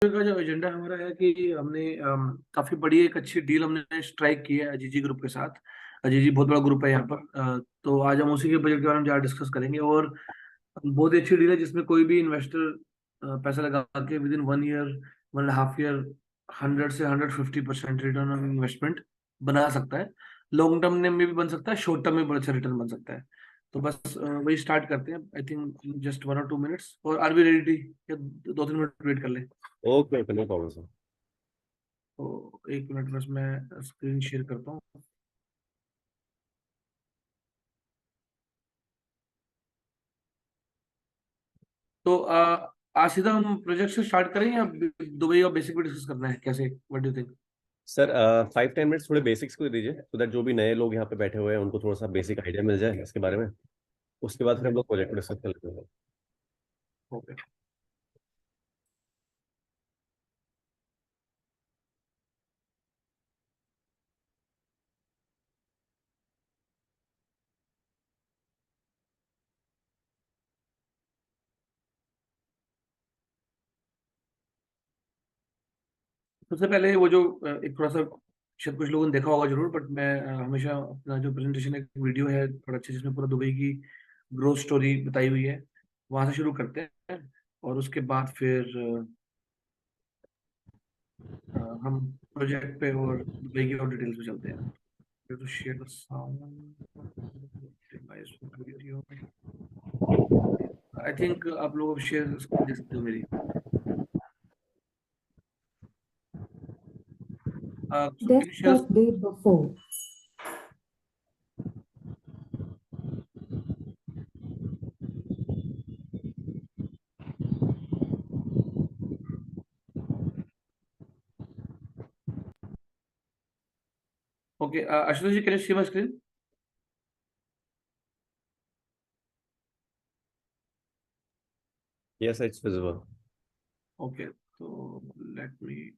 का जो एजेंडा हमारा है कि हमने काफी बड़ी एक अच्छी डील हमने स्ट्राइक की है अजीजी ग्रुप के साथ। अजीजी बहुत बड़ा ग्रुप है यहाँ पर। तो आज हम उसी के बजट के बारे में ज़्यादा डिस्कस करेंगे और बहुत ही अच्छी डील है जिसमें कोई भी इन्वेस्टर पैसा लगा के विद इन 1 ईयर 1.5 ईयर 100 से 150% रिटर्न ऑन इन्वेस्टमेंट बना सकता है। लॉन्ग टर्म में भी बन सकता है, शॉर्ट टर्म में बड़ा अच्छा रिटर्न बन सकता है। तो बस वही स्टार्ट करते हैं। आई थिंक जस्ट 1 और 2 मिनट्स, और आर बी रेडी? या 2-3 मिनट वेट कर ले? Okay okay, no problem sir. तो 1 मिनट बस मैं स्क्रीन शेयर करता हूँ। तो आज सीधा हम प्रोजेक्ट से स्टार्ट करें या दुबई और बेसिक भी डिस्कस करना है? कैसे, what do you think? Sir 5-10 minutes थोड़े बेसिक्स को दीजिए, so दैट जो भी नए लोग यहाँ पे बैठे हुए हैं उनको थोड़ा सा बेसिक आइडिया मिल जाए इसके बारे में। उसके बाद फिर हम लोग प्रोजेक्ट को डिस्कस कर लेते हैं। ओके। सबसे पहले वो जो एक थोड़ा सा, शायद कुछ लोगों ने देखा होगा जरूर, बट मैं हमेशा अपना जो प्रेजेंटेशन एक वीडियो है थोड़ा अच्छा जिसमें पूरा दुबई की ग्रोथ स्टोरी बताई हुई है, वहां से शुरू करते हैं। और उसके बाद फिर हम प्रोजेक्ट पे और दुबई की और डिटेल्स पे चलते हैं। तो share the sound, video. I think आप लोग अब शेयर स्क्रीन देख सकते हो मेरी। so can you share? Desktop day before. Okay, Ashutosh ji, can you see my screen? Yes, it's visible. Okay, so let me.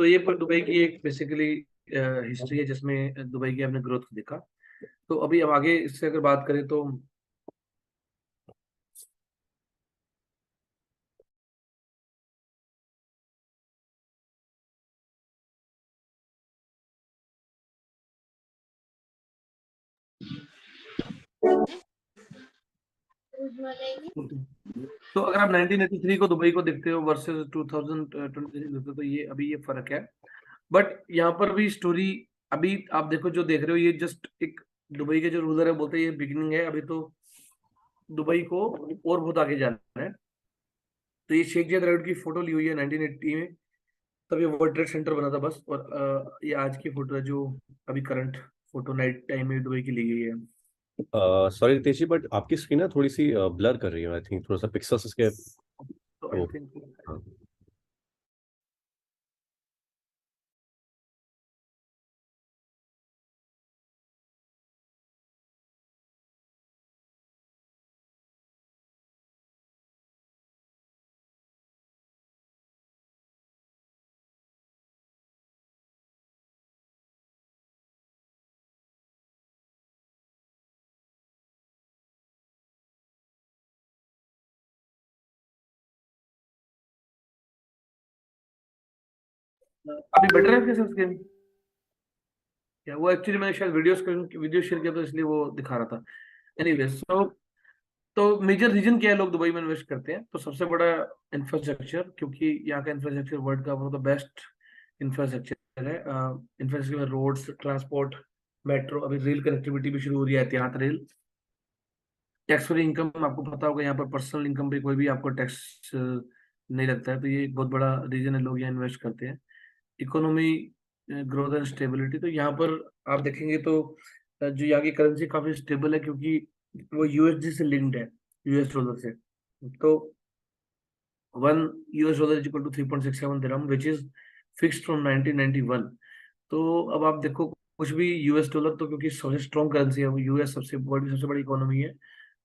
तो ये पर दुबई की एक बेसिकली हिस्ट्री है जिसमें दुबई की आपने ग्रोथ देखा। तो अभी अब आगे इससे अगर बात करें तो तो अगर आप 1983 को दुबई को देखते हो वर्सेस 2023 देखते हो तो ये अभी ये फर्क है। बट यहाँ पर भी स्टोरी अभी आप देखो जो देख रहे हो ये जस्ट एक दुबई के जो रूलर है बोलते हैं ये बिगिनिंग है। अभी तो दुबई को और बहुत आगे जाना है। तो ये शेख जियाद राइड की फोटो ली हुई है 1980 में, तब ये वर्ल्ड ट्रेड सेंटर बना था बस। और ये आज की फोटो है जो अभी करंट फोटो नाइट टाइम में दुबई की ली गई है। सॉरी रितेश जी, बट आपकी स्क्रीन ना थोड़ी सी ब्लर कर रही है, आई थिंक थोड़ा सा पिक्सल्स इसके। तो आई वो थिंक हाँ। अभी बेटर है आपके साथ गेम? या वो एक्चुअली मैंने शायद वीडियो शेयर किया तो इसलिए वो दिखा रहा था। एनीवेज तो मेजर रीजन क्या है लोग दुबई में इन्वेस्ट करते हैं? तो सबसे बड़ा इंफ्रास्ट्रक्चर, क्योंकि यहाँ का इंफ्रास्ट्रक्चर वर्ल्ड का one of the best infrastructure है। इंफ्रास्ट्रक्चर में रोड्स, ट्रांसपोर्ट, मेट्रो, अभी रेल कनेक्टिविटी भी शुरू हो रही है, एतिहाद रेल। टैक्स फ्री इनकम आपको पता होगा, यहाँ पर पर्सनल इनकम पे कोई भी आपको टैक्स नहीं लगता है। तो ये एक बहुत बड़ा रीजन है लोग यहाँ इन्वेस्ट करते हैं। इकोनॉमी ग्रोथ एंड स्टेबिलिटी, तो यहाँ पर आप देखेंगे तो जो यहाँ की करेंसी काफी स्टेबल है क्योंकि वो यूएसडी से लिंक्ड है, यूएस डॉलर से। तो 1 US dollar is equal to 3.67 dirham which is fixed from 1991। तो अब आप देखो कुछ भी यूएस डॉलर, तो क्योंकि सबसे स्ट्रॉन्ग करेंसी है वो, यूएस सबसे वर्ल्ड की सबसे बड़ी इकोनॉमी है।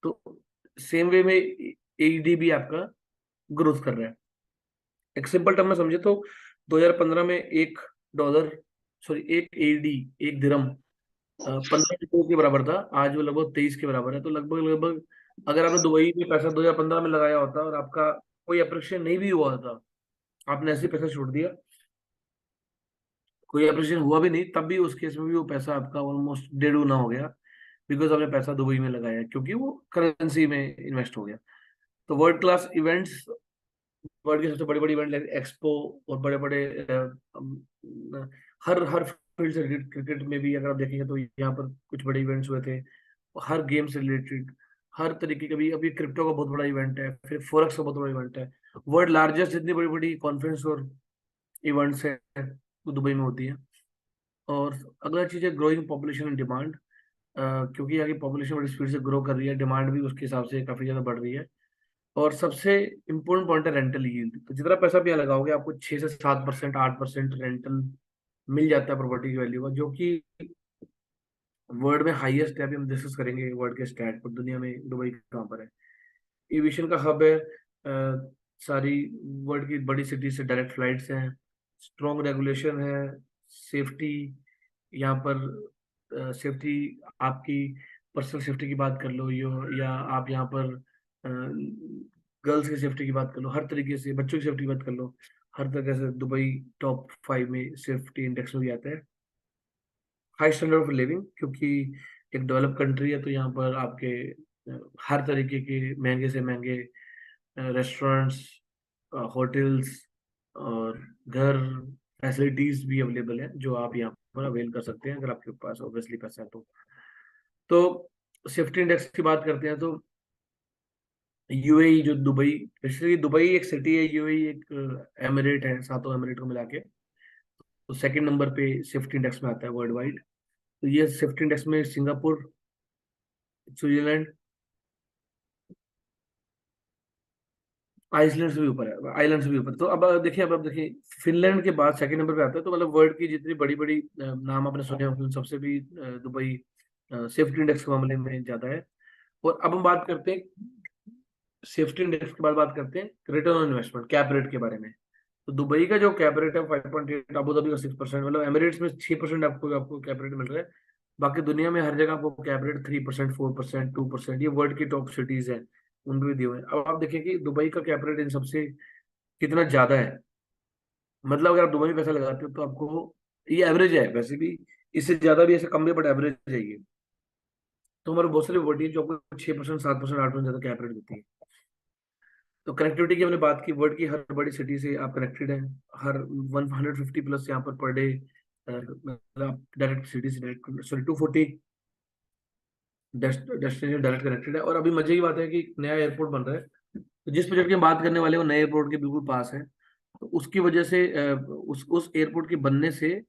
तो सेम वे में एईडी भी आपका ग्रोथ कर रहा है। एक सिंपल टर्म में समझे तो 2015 में $1, सॉरी एक एडी, एक दिरहम 15 रुपए के बराबर था। आज वो लगभग 23 के बराबर है। तो लगभग लगभग अगर आपने दुबई में पैसा 2015 में लगाया होता और आपका कोई अप्रिशिएशन नहीं भी हुआ था, आपने ऐसे ही पैसा छोड़ दिया, कोई अप्रिशिएशन हुआ भी नहीं, तब भी उस केस में भी वो पैसा आपका ऑलमोस्ट डेढ़ गुना हो गया। बिकॉज आपने पैसा दुबई में लगाया क्योंकि वो करेंसी में इन्वेस्ट हो गया। तो वर्ल्ड क्लास इवेंट्स, वर्ल्ड के सबसे बड़े बड़े इवेंट लाइक एक्सपो और बड़े बड़े हर फील्ड से रिलेटेड, क्रिकेट में भी अगर आप देखेंगे तो यहाँ पर कुछ बड़े इवेंट्स हुए थे। हर गेम से रिलेटेड, हर तरीके का भी। अभी क्रिप्टो का बहुत बड़ा इवेंट है, फिर फोरेक्स का बहुत बड़ा इवेंट है। वर्ल्ड लार्जेस्ट जितनी बड़ी बड़ी कॉन्फ्रेंस और इवेंट्स है वो दुबई में होती है। और अगला चीज है ग्रोइंग पॉपुलेशन एंड डिमांड। क्योंकि यहाँ की पॉपुलेशन बड़ी स्पीड से ग्रो कर रही है, डिमांड भी उसके हिसाब से काफी ज्यादा बढ़ रही है। और सबसे इम्पोर्टेंट पॉइंट है रेंटल यील्ड। तो जितना पैसा भी यहाँ लगाओगे आपको 6 से 7%, 8% रेंटल मिल जाता है प्रॉपर्टी की वैल्यू का, जो कि वर्ल्ड में हाईएस्ट है। अभी हम डिस्कस करेंगे वर्ल्ड के स्टैट पर, दुनिया में दुबई कहाँ पर है। एविएशन का हब है। सारी वर्ल्ड की बड़ी सिटी से डायरेक्ट फ्लाइट्स हैं। स्ट्रॉन्ग रेगुलेशन है। सेफ्टी यहाँ पर, सेफ्टी आपकी पर्सनल सेफ्टी की बात कर लो यो, या आप यहाँ पर गर्ल्स की सेफ्टी की बात कर लो, हर तरीके से बच्चों की सेफ्टी की बात कर लो, हर तरीके से दुबई टॉप 5 में सेफ्टी इंडेक्स में भी आता है। हाई स्टैंडर्ड ऑफ लिविंग, क्योंकि एक डेवलप कंट्री है तो यहाँ पर आपके हर तरीके के महंगे से महंगे रेस्टोरेंट्स, होटल्स और घर फैसिलिटीज भी अवेलेबल है जो आप यहाँ पर अवेल कर सकते हैं अगर आपके पास ऑब्वियसली पैसा है तो सेफ्टी इंडेक्स की बात करते हैं तो यूएई जो दुबई, बेसिकली दुबई एक सिटी है, यूएई एक एमिरेट है, सातों एमिरेट को मिला के। तो सेकंड नंबर पे सेफ्टी इंडेक्स में आता है वर्ल्ड वाइड। तो ये सेफ्टी इंडेक्स में सिंगापुर, स्विट्जरलैंड, आइसलैंड से भी ऊपर है, आइलैंड से भी ऊपर। तो अब देखिए फिनलैंड के बाद सेकंड नंबर पे आता है। तो मतलब वर्ल्ड की जितनी बड़ी बड़ी नाम आपने सुने होंगे उन सबसे भी दुबई सेफ्टी इंडेक्स के मामले में ज्यादा है। और अब हम बात करते हैं सेफ्टी इंडेक्स के बाद बात करते हैं return on investment, cap rate के बारे में। तो दुबई का जो कैप रेट है 5.8, अबू धाबी का 6%, मतलब एमिरेट्स में 6% आपको आपको कैप रेट मिल रहा है। बाकी दुनिया में हर जगह आपको कैप रेट 3%, 4%, 2%, ये वर्ल्ड की टॉप सिटीज हैं उनमें भी दिए हुए हैं। अब आप देखिए कि दुबई का कैप रेट इन सबसे कितना ज्यादा है। मतलब अगर आप दुबई में पैसा लगाते हो तो आपको, ये एवरेज है वैसे भी, इससे ज्यादा भी, ऐसे कम भी, बट एवरेज है ये। तो हमारे बहुत सारी वर्ल्ड जो आपको 6%, 7%, 8% ज्यादा कैप रेट देती है। तो कनेक्टिविटी की हमने बात की, वर्ल्ड की हर बड़ी सिटी से आप कनेक्टेड हैं। हर 150 प्लस यहाँ पर डे, मतलब डायरेक्ट सिटी से direct, sorry 240 destination direct connected है। और अभी मजे की बात है कि नया एयरपोर्ट बन रहा है, तो जिस प्रोजेक्ट की हम बात करने वाले हैं वो नए एयरपोर्ट के बिल्कुल पास है। तो उसकी वजह से उस एयरपोर्ट के बनने से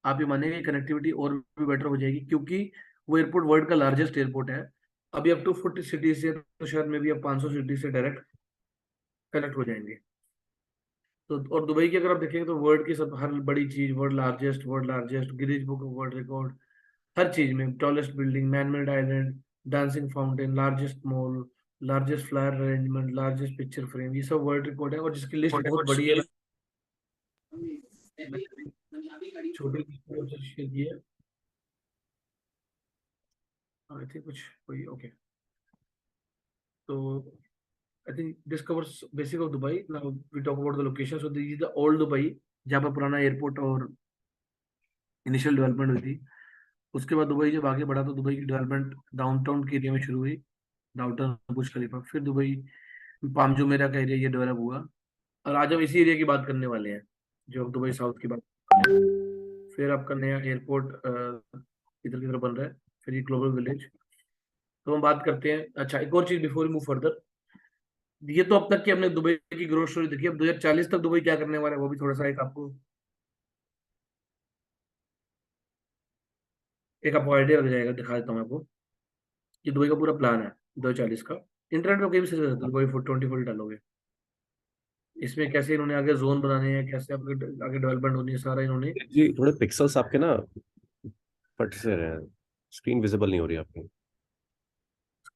आप ये मानेंगे कनेक्टिविटी और भी बेटर हो जाएगी, क्योंकि वो एयरपोर्ट वर्ल्ड का लार्जेस्ट एयरपोर्ट है। अभी अब 240 सिटी से, तो शायद में भी अब 500 सिटी से डायरेक्ट कनेक्ट हो जाएंगे। तो और दुबई की अगर आप देखेंगे तो वर्ल्ड की सब हर बड़ी चीज, world largest Guinness book of world record, हर चीज में tallest building, man made island, dancing fountain, largest mall, largest flower arrangement, largest picture frame, ये सब वर्ल्ड रिकॉर्ड है। और जिसकी लिस्ट बहुत बड़ी है, छोटी शेयर की है, आई थिंक कुछ कोई ओके। तो I think this covers basic of Dubai. Now we talk about the location. So this is the old Dubai, जहाँ पर पुराना एयरपोर्ट और इनिशियल डेवलपमेंट हुई थी। उसके बाद दुबई जब आगे बढ़ा तो दुबई की डेवलपमेंट डाउनटाउन के एरिया में शुरू हुई, डाउनटाउन बुर्ज खलीफा, फिर दुबई पाम जुमेरा का एरिया ये डेवलप हुआ। और आज हम इसी एरिया की बात करने वाले हैं, जो अब दुबई साउथ की बात करते हैं। फिर आपका नया एयरपोर्ट इधर की तरफ बन रहा है, फिर ये ग्लोबल विलेज। तो हम बात करते हैं, अच्छा एक और चीज बिफोर मूव फर्दर। ये तो अब तक की हमने दुबई की ग्रोथ स्टोरी देखी, अब 2040 तक दुबई क्या करने वाला है वो भी थोड़ा सा एक आपको आइडिया लग जाएगा। दिखा देता हूँ आपको, ये दुबई का पूरा प्लान है 2040 का। इंटरनेट पे कहीं भी सर्च कर सकते हो, दुबई 2040 डालोगे, इसमें कैसे इन्होंने आगे जोन बनाने हैं, कैसे आगे आगे डेवलपमेंट होनी है, सारा इन्होंने। जी थोड़े पिक्सल्स आपके ना फट से रहे हैं, स्क्रीन विजिबल नहीं हो रही आपकी।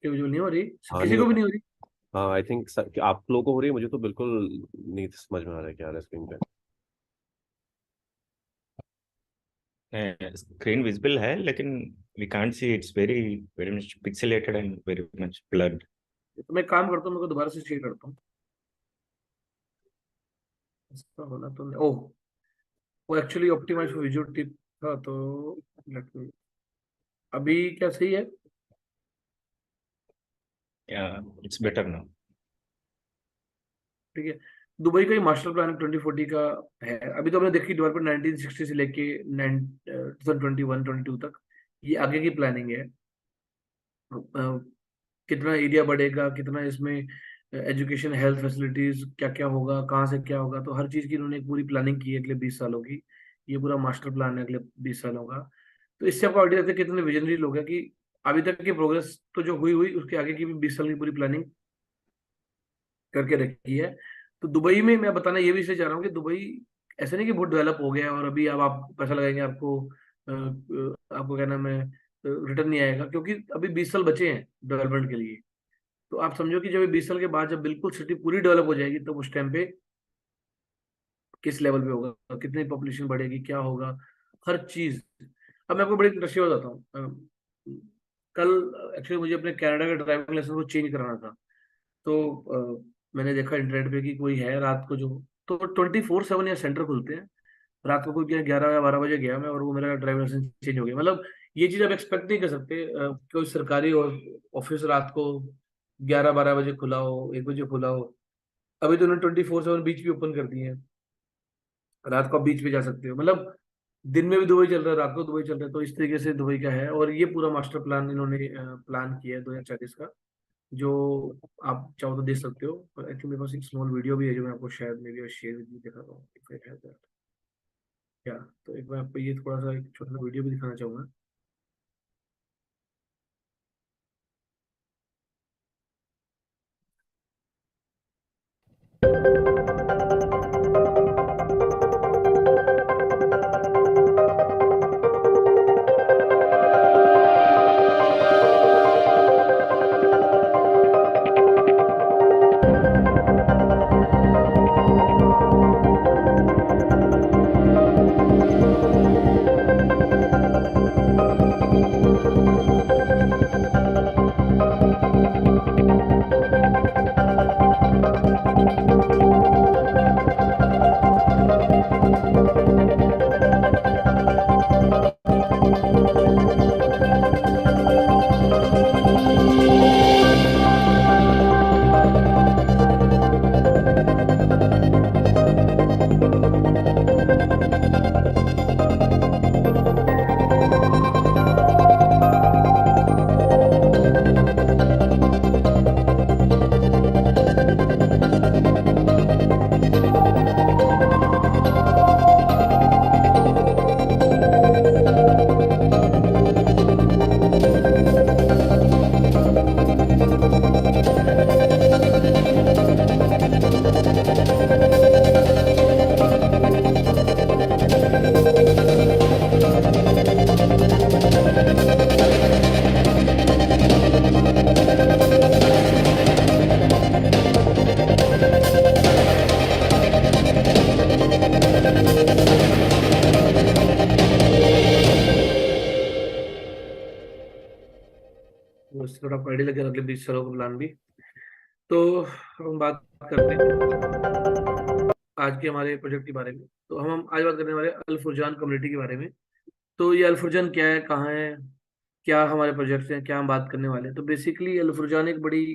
विजुअल नहीं हो रही, हाँ किसी नहीं हो को भी रहा। नहीं हो रही। हाँ आई थिंक आप लोगों को हो रही है, मुझे तो बिल्कुल नहीं समझ में आ रहा है क्या आ रहा है स्क्रीन पे। स्क्रीन विजिबल है, लेकिन we can't see, it's very very much pixelated and very much blurred. तो मैं एक काम करता हूँ, मेरे को दोबारा से शेयर करता हूँ। इसका होना तो ओह, वो actually optimize for visual tip था। तो लेट मी, अभी क्या सही है? It's better now. ठीक है। दुबई का ही मास्टर प्लान 2040 का है। अभी तो हमने देखी डेवलपमेंट 1960 से लेके 2021-22 तक, ये आगे की प्लानिंग है। कितना एरिया बढ़ेगा, कितना इसमें एजुकेशन, हेल्थ फैसिलिटीज क्या क्या होगा, कहाँ से क्या होगा, तो हर चीज की इन्होंने एक पूरी प्लानिंग की है अगले 20 सालों की। ये पूरा मास्टर प्लान है अगले 20 सालों का। तो इससे आपको आइडिया रहता है कितने विजनरी लोग हैं कि अभी तक की प्रोग्रेस तो जो हुई हुई, उसके आगे की भी 20 साल की पूरी प्लानिंग करके रखी है। तो दुबई में मैं बताना ये भी इसलिए चाह रहा हूँ कि दुबई ऐसा नहीं कि बहुत डेवलप हो गया है और अभी अब आप पैसा लगाएंगे आपको क्या नाम है, रिटर्न नहीं आएगा, क्योंकि अभी 20 साल बचे हैं डेवलपमेंट के लिए। तो आप समझो कि जब 20 साल के बाद जब बिल्कुल सिटी पूरी डेवलप हो जाएगी, तो उस टाइम पे किस लेवल पे होगा, कितनी पॉपुलेशन बढ़ेगी, क्या होगा, हर चीज। अब मैं आपको बड़ी इंटरेस्टिंग बताता हूँ। कल एक्चुअली मुझे अपने कनाडा का ड्राइविंग लाइसेंस को चेंज कराना था। तो मैंने देखा इंटरनेट पे कि कोई है रात को जो, तो 24/7 यहाँ सेंटर खुलते हैं। रात को कोई क्या 11 या 12 बजे गया मैं, और वो मेरा ड्राइविंग लाइसेंस चेंज हो गया। मतलब ये चीज आप एक्सपेक्ट नहीं कर सकते, कोई सरकारी और ऑफिस रात को 11-12 बजे खुला हो, 1 बजे खुला हो। अभी तो उन्होंने 24/7 बीच भी ओपन कर दिए हैं, रात को आप बीच पे जा सकते हो। मतलब दिन में भी दुबई चल रहा है, रात को दुबई चल रहा है। तो इस तरीके से दुबई का है, और ये पूरा मास्टर प्लान इन्होंने प्लान किया है 2040 का, जो आप चाहो तो देख सकते हो। एक्चुअली मेरे पास एक स्मॉल वीडियो भी है जो मैं आपको शायद मे बी शेयर दिखा रहा हूँ, क्या। तो एक मैं आपको ये थोड़ा सा एक छोटा सा वीडियो भी दिखाना चाहूंगा। वो इससे थोड़ा आइडिया लगे अगले 20 सालों का प्लान भी। तो हम बात करते हैं आज के हमारे प्रोजेक्ट के बारे में। तो हम आज बात करने वाले अल फुरजान कम्युनिटी के बारे में। तो ये अल फुरजान क्या है, कहाँ है, क्या हमारे प्रोजेक्ट्स हैं, क्या हम बात करने वाले हैं। तो बेसिकली अल फुरजान एक बड़ी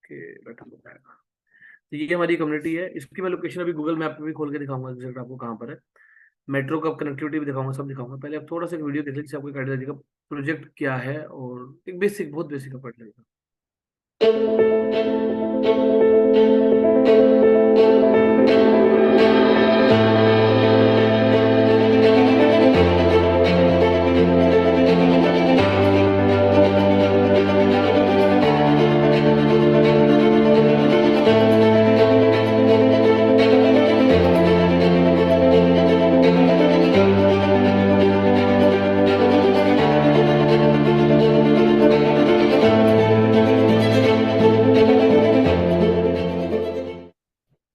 बैठा होता है। तो ये हमारी कम्युनिटी है। इसकी मैं लोकेशन अभी गूगल मैप पे भी खोल के दिखाऊंगा एग्जैक्ट आपको कहाँ पर है। मेट्रो का कनेक्टिविटी भी दिखाऊंगा, सब दिखाऊंगा। पहले आप थोड़ा सा एक वीडियो देख लीजिए, आपको एक आइडिया लगेगा प्रोजेक्ट क्या है, और एक बेसिक, बहुत बेसिक का पढ़ लगेगा।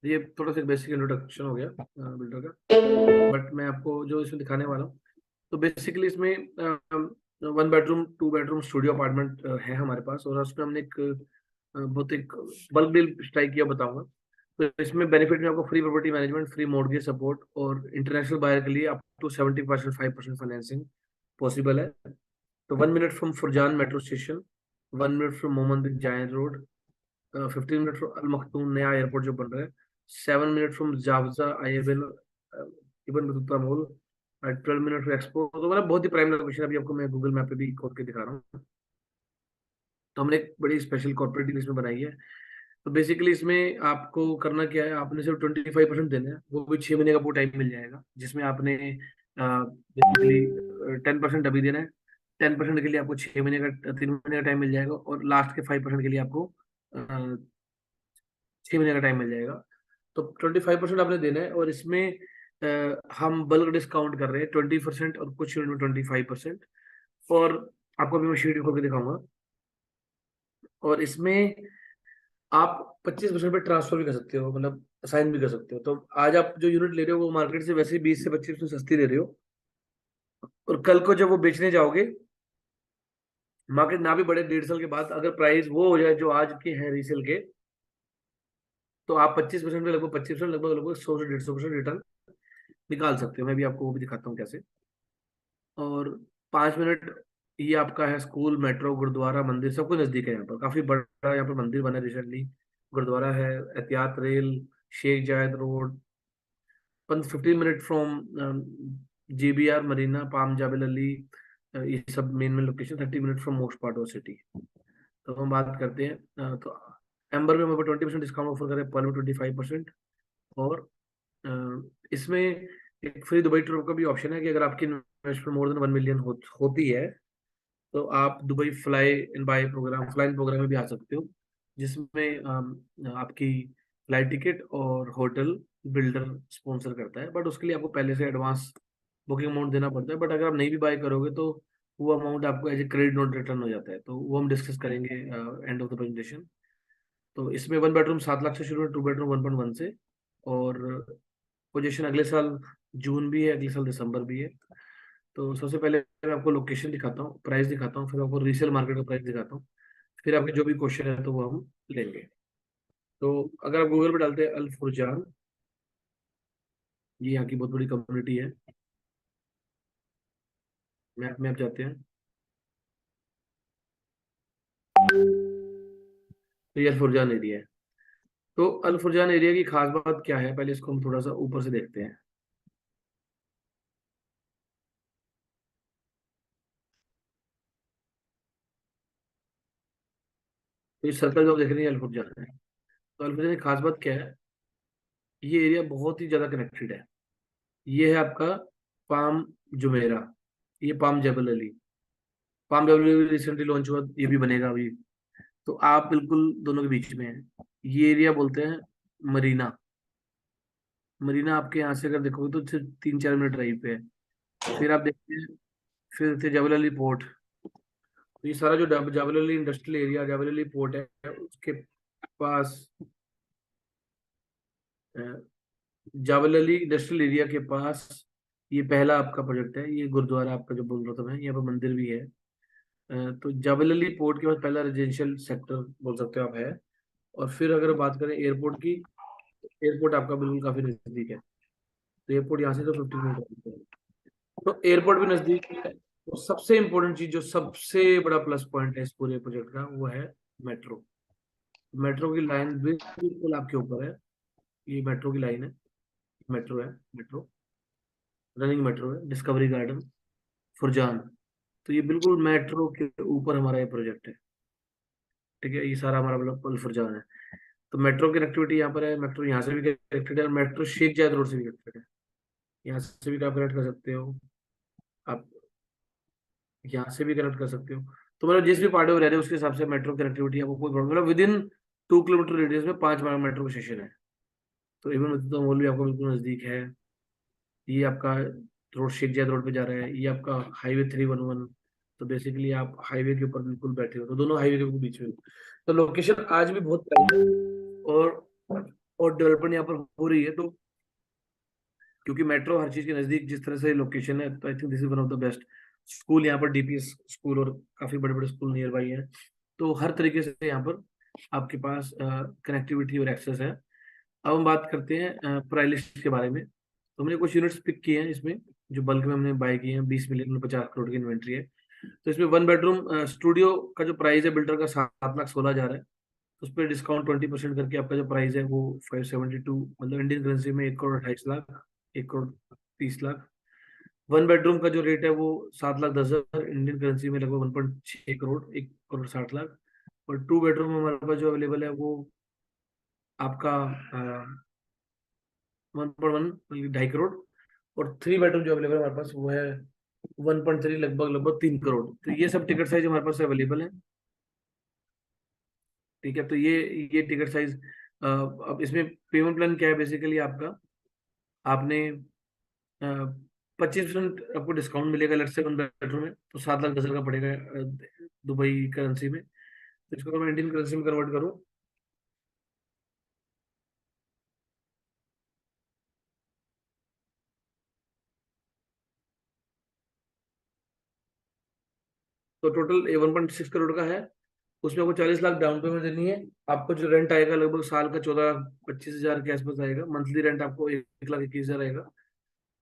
ये थोड़ा सा बेसिक इंट्रोडक्शन हो गया बिल्डर का। बट मैं आपको जो इसमें दिखाने वाला हूँ, तो बेसिकली इसमें 1 बेडरूम 2 बेडरूम स्टूडियो अपार्टमेंट है हमारे पास। और उसमें हमने एक बहुत एक बल्क डील स्ट्राइक किया, बताऊंगा। तो इसमें बेनिफिट में आपको free property management, free mortgage support, और इंटरनेशनल बायर के लिए अप टू 70% 5% फाइनेंसिंग पॉसिबल है। तो 1 minute from Furjan metro station, 1 minute from Mohammed bin Zayed road, 15 minute from Al Maktoum नया एयरपोर्ट जो बन रहा है, 7 मिनट फ्रॉम जावजा आईएबएल Ibn Battuta mall, 12 minute Expo. तो मतलब बहुत ही प्राइम लोकेशन। अभी आपको मैं गूगल मैप पे भी खोल के दिखा रहा हूँ। तो हमने एक बड़ी स्पेशल कॉर्पोरेट डील इसमें बनाई है। तो बेसिकली इसमें आपको करना क्या है, आपने सिर्फ 25% देना है, वो भी 6 महीने का पूरा टाइम मिल जाएगा, जिसमें आपने बेसिकली 10% अभी देना है। 10% के लिए आपको 6 महीने का 3 महीने का टाइम मिल जाएगा, और लास्ट के 5% के लिए आपको 6 महीने का टाइम मिल जाएगा। तो 25% आपने देना है। और इसमें हम बल्क डिस्काउंट कर रहे हैं 20% और कुछ यूनिट में 25%। और आपको अभी मैं शीट खोल के दिखाऊंगा। और इसमें आप 25% पे ट्रांसफर भी कर सकते हो, मतलब साइन भी कर सकते हो। तो आज आप जो यूनिट ले रहे हो वो मार्केट से वैसे ही 20 से 25% सस्ती ले रहे हो। और कल को जब वो बेचने जाओगे, मार्केट ना भी बढ़े 1.5 साल के बाद, अगर प्राइस वो हो जाए जो आज के हैं रीसेल के, तो आप 25% में लगभग 25%, लगभग लगभग 100 से 150% रिटर्न निकाल सकते हो। मैं भी आपको वो भी दिखाता हूँ कैसे। और 5 मिनट ये आपका है स्कूल, मेट्रो, गुरुद्वारा, मंदिर, सब कुछ नजदीक है। यहाँ पर काफी बड़ा यहाँ पर मंदिर बना है रिसेंटली, गुरुद्वारा है, एहतियात rail, Sheikh Zayed road, 15 minute from JBR marina, Palm Jebel Ali, ये सब main main location. 30 minute from most part of city. तो हम बात करते हैं तो एम्बर में हम 20% डिस्काउंट ऑफर करें, पर्ल में 25%। और इसमें एक फ्री दुबई ट्रिप का भी ऑप्शन है कि अगर आपकी इन्वेस्टमेंट मोर देन 1 मिलियन होती है, तो आप Dubai fly in buy program, fly in program में भी आ सकते हो, जिसमें आपकी फ्लाइट टिकट और होटल बिल्डर स्पॉन्सर करता है। बट उसके लिए आपको पहले से एडवांस बुकिंग अमाउंट देना पड़ता है। बट अगर आप नहीं भी बाय करोगे, तो वो अमाउंट आपको as a credit note return हो जाता है। तो वो हम डिस्कस करेंगे एंड ऑफ द प्रेजेंटेशन। तो इसमें 1 बेडरूम 7 लाख से शुरू है, 2 बेडरूम 1.1 से। और पोजीशन अगले साल जून भी है, अगले साल दिसंबर भी है। तो सबसे पहले मैं आपको लोकेशन दिखाता हूँ, प्राइस दिखाता हूँ, फिर आपको रीसेल मार्केट का प्राइस दिखाता हूँ। फिर आपके जो भी क्वेश्चन है तो वो हम लेंगे। तो अगर आप गूगल पे डालते हैं अल फुरजान, ये यहाँ की बहुत बड़ी कम्युनिटी है। मैप में आप जाते हैं तो ये अल फुरजान एरिया है। तो अल फुरजान एरिया की खास बात क्या है, पहले इसको हम थोड़ा सा ऊपर से देखते हैं। तो ये सर्कल जो आप देख रहे हैं अल फुरजान है। तो अल फुरजान की खास बात क्या है, ये एरिया बहुत ही ज्यादा कनेक्टेड है। ये है आपका पाम जुमेरा, ये पाम जबल अली। पाम जबल अली रिसेंटली लॉन्च हुआ, ये भी बनेगा अभी। तो आप बिल्कुल दोनों के बीच में हैं। ये एरिया बोलते हैं मरीना। मरीना आपके यहाँ से अगर देखोगे तो सिर्फ 3-4 मिनट ड्राइव पे है। फिर आप देखते हैं, फिर थे जबल अली पोर्ट। तो ये सारा जो जबल अली इंडस्ट्रियल एरिया, जबल अली पोर्ट है, उसके पास अ, जबल अली इंडस्ट्रियल एरिया के पास ये पहला आपका प्रोजेक्ट है। ये गुरुद्वारा आपका जो बोल रहा था मैं, यहाँ पर मंदिर भी है। तो जबल अली पोर्ट के पास पहला रेजिडेंशियल सेक्टर बोल सकते हो आप है। और फिर अगर बात करें एयरपोर्ट की, एयरपोर्ट आपका बिल्कुल काफी नजदीक है। तो एयरपोर्ट यहाँ से तो 15 मिनट है। तो एयरपोर्ट भी नजदीक है। तो सबसे इम्पोर्टेंट चीज, जो सबसे बड़ा प्लस पॉइंट है इस पूरे प्रोजेक्ट का, वो है मेट्रो। मेट्रो की लाइन बिल्कुल आपके ऊपर है। ये मेट्रो की लाइन है, मेट्रो है, मेट्रो रनिंग मेट्रो है, डिस्कवरी गार्डन, फुरजान। तो ये बिल्कुल मेट्रो के ऊपर हमारा ये प्रोजेक्ट है। ठीक है, ये सारा हमारा मतलब पुल फुरजान है। तो मेट्रो कनेक्टिविटी यहाँ पर है, मेट्रो यहाँ से भी कनेक्टेड है, और मेट्रो शेख जायद रोड से भी कनेक्टेड है। यहाँ से भी आप कनेक्ट कर सकते हो, आप यहाँ से भी कनेक्ट कर सकते हो। तो मतलब जिस भी पार्टी में रह रहे हो उसके हिसाब से मेट्रो कनेक्टिविटी आपको कोई प्रॉब्लम, मतलब विद इन 2 किलोमीटर रेडियस में 5 मेट्रो के स्टेशन है। तो इवन तो मॉल भी आपको बिल्कुल नजदीक है। ये आपका रोड शेख जायद रोड पे जा रहा है, ये आपका हाईवे 311। तो बेसिकली आप हाईवे के ऊपर बिल्कुल बैठे हो, तो दोनों हाईवे के बिल्कुल बीच में हो। तो लोकेशन आज भी बहुत प्राइम है। और डेवलपमेंट यहाँ पर हो रही है। तो क्योंकि मेट्रो हर चीज के नजदीक जिस तरह से लोकेशन है, तो I think this is one of the best. School यहाँ पर डीपीएस स्कूल और काफी बड़े बड़े स्कूल नियर बाई है। तो हर तरीके से यहाँ पर आपके पास कनेक्टिविटी और एक्सेस है। अब हम बात करते हैं प्राइस लिस्ट के बारे में। तो हमने कुछ यूनिट्स पिक किए हैं इसमें, जो बल्क में हमने बाय किए हैं। 20 मिलियन में 50 करोड़ की इन्वेंट्री है। तो इसमें 1 बेडरूम स्टूडियो का जो प्राइस है बिल्डर का 7,16,000 है। उस पर डिस्काउंट 20% करके आपका जो प्राइस है वो 572, मतलब इंडियन करेंसी में 1,28,00,000, 1,30,00,000। 1 बेडरूम का जो रेट है वो 7,10,000, इंडियन करेंसी में लगभग 1.6 करोड़, 1,60,00,000। और 2 बेडरूम हमारे पास जो अवेलेबल है वो आपका 1.1, 2.5 करोड़। और 3 बेडरूम जो अवेलेबल है हमारे पास वो है 1.3, लगभग लगभग 3 करोड़। तो ये सब टिकट साइज हमारे पास अवेलेबल है। ठीक है, तो ये टिकट साइज। अब इसमें पेमेंट प्लान क्या है बेसिकली आपका, आपने 25% आपको डिस्काउंट मिलेगा लेट्स से 1 बेडरूम में, तो 7,10,000 का पड़ेगा दुबई करेंसी में। तो इसको अगर मैं इंडियन करेंसी में कन्वर्ट करूँ, तो टोटल 1.6 करोड़ का है। उसमें आपको 40 लाख डाउन पेमेंट देनी है। आपको जो रेंट आएगा लगभग साल का 14-25 हजार के आसपास आएगा। मंथली रेंट आपको 1,21,000 आएगा।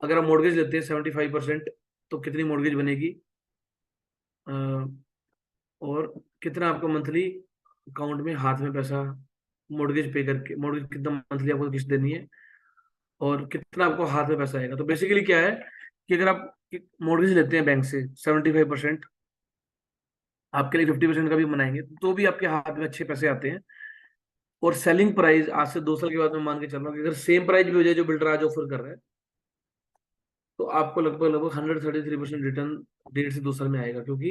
अगर आप मोर्गेज लेते हैं 75%, तो कितनी मोर्गेज बनेगी, अ, और कितना आपको मंथली अकाउंट में हाथ में पैसा मोर्गेज पे करके, मोर्गेज कितना मंथली आपको किस्त देनी है, और कितना आपको हाथ में पैसा आएगा। तो बेसिकली क्या है कि अगर आप मोर्गेज लेते हैं बैंक से 75%, आपके लिए 50% का भी बनाएंगे तो भी आपके हाथ में अच्छे पैसे आते हैं। और सेलिंग प्राइस आज से 2 साल के बाद मैं मान के चल रहा हूँ कि अगर सेम प्राइस भी हो जाए जो बिल्डर आज ऑफर कर रहा है, तो आपको लगभग लगभग 133% रिटर्न 1.5 से 2 साल में आएगा। क्योंकि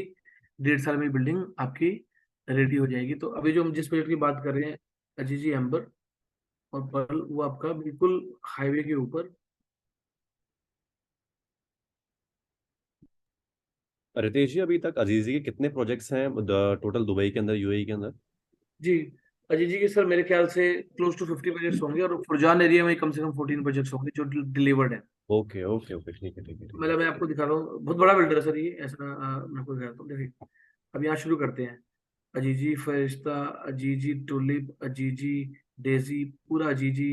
1.5 साल में बिल्डिंग आपकी रेडी हो जाएगी। तो अभी जो हम जिस प्रोजेक्ट की बात कर रहे हैं, अजीजी एम्बर और पर्ल, वो आपका बिल्कुल हाईवे के ऊपर। रितेश जी, अभी तक अजीजी के कितने प्रोजेक्ट्स हैं टोटल दुबई के अंदर, यूएई के अंदर? जी, अजीजी के सर मेरे ख्याल से क्लोज टू 50 प्रोजेक्ट्स होंगे, और फुरजान एरिया में कम से कम 14 प्रोजेक्ट्स होंगे जो डिलीवर्ड है। ओके ओके ओके, ठीक है ठीक है ठीक है। मतलब मैं आपको दिखा रहा हूँ, बहुत बड़ा बिल्डर है सर ये, ऐसा मैं आपको दिखाता हूँ, देखिए। अब यहाँ शुरू करते हैं। अजीजी फरिश्ता, अजीजी टुलिप, अजीजी डेजी, पूरा अजीजी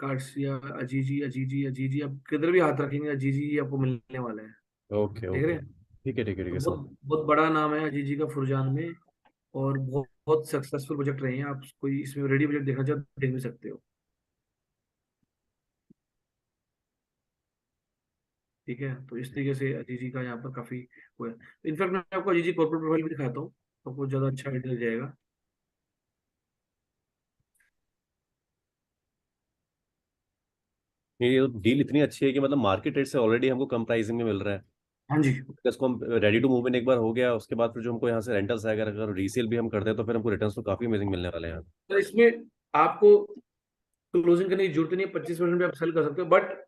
कार्सिया, अजीजी अजीजी अजीजी। अब किधर भी हाथ रखेंगे अजीजी ही आपको मिलने वाला है। ओके देख रहे ओके, हैं। ठीक है ठीक है ठीक तो है सर। बहुत बहुत बड़ा नाम है अजीजी का फुरजान में। और बहुत बहुत सक्सेसफुल प्रोजेक्ट रहे हैं। आप कोई इसमें रेडी प्रोजेक्ट देखना चाहो तो देख भी सकते हो। ठीक है, तो इस तरीके से अजीजी का यहाँ पर काफी वो है। इनफैक्ट मैं आपको अजीजी कॉर्पोरेट प्रोफाइल भी दिखाता हूँ, तो आपको ज्यादा अच्छा आइडिया लग जाएगा। ये डील इतनी अच्छी है कि मतलब मार्केट रेट से ऑलरेडी हमको कम प्राइसिंग में मिल रहा है। हाँ जी। तो इसको हम रेडी टू मूव इन एक बार हो गया, उसके बाद फिर जो हमको यहाँ से रेंटल्स है, अगर रीसेल भी हम करते हैं तो फिर हमको रिटर्न्स तो काफी अमेजिंग मिलने वाले हैं यहाँ। तो इसमें आपको क्लोजिंग करने की जरूरत नहीं है, 25% पे आप सेल कर सकते हो, बट